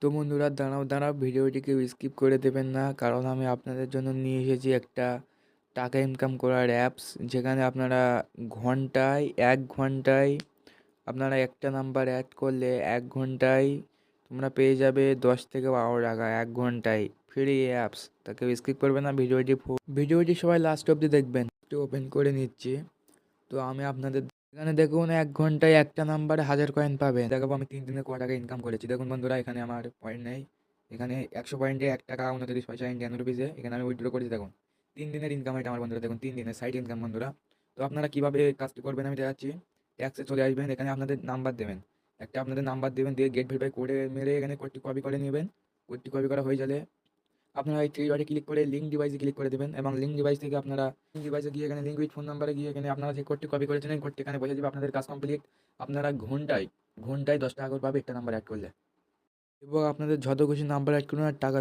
তো বন্ধুরা, দাঁড়াও দাঁড়াও, ভিডিওটিকে স্কিপ করে দেবেন না, কারণ আমি আপনাদের জন্য নিয়ে এসেছি একটা টাকা ইনকাম করার অ্যাপস, যেখানে আপনারা ঘন্টায় 1 ঘন্টায় আপনারা একটা নাম্বার অ্যাড করলে 1 ঘন্টায় তোমরা পেয়ে যাবে 10 থেকে 12 টাকা 1 ঘন্টায়। ফ্রি অ্যাপস, তাকে স্কিপ করবে না। ভিডিওটি সবাই লাস্ট অবধি দেখবেন। ওপেন করে নিচ্ছি। তো আমি আপনাদের এখানে দেখুন, 1 ঘন্টায় একটা নাম্বারে 1000 কয়েন পাবেন। দেখাবো আমি 3 দিনে ক টাকা ইনকাম করেছি। দেখুন বন্ধুরা, এখানে আমার পয়েন্ট নেই। এখানে 100 পয়েন্টে 1 টাকা 29 পয়সা ইন্ডিয়ান রুপিসে এখানে আমি উইথড্র করেছি। দেখুন 3 দিনের ইনকাম এটা আমার বন্ধুরা। দেখুন 3 দিনের সাইড ইনকাম বন্ধুরা। তো আপনারা কীভাবে কাজটি করবেন আমি দেখাচ্ছি। ট্যাক্সে চলে আসবেন, এখানে আপনাদের নাম্বার দেবেন। আপনাদের নাম্বার দেবেন, দিয়ে গেট ভেরিফাই করে মেরে এখানে কোডটি কপি করে নেবেন। কোডটি কপি করা হয়ে গেলে আপনারা এই থ্রি ডটে ক্লিক করে লিঙ্ক ডিভাইসে ক্লিক করে দেবেন, এবং লিঙ্ক ডিভাইস থেকে আপনারা লিঙ্ক ডিভাইসে গিয়ে এখানে লিঙ্ক উইথ ফোন নাম্বারে গিয়ে এখানে আপনারা যে কোডটি কপি করেছেন এই কোডটি এখানে বসে যাবে। আপনাদের কাজ কমপ্লিট। আপনারা ঘন্টায় ঘন্টায় 10 টাকা করে পাবে একটা নাম্বার অ্যাড করলে, এবং আপনাদের যত খুশি নাম্বার অ্যাড করুন আর টাকা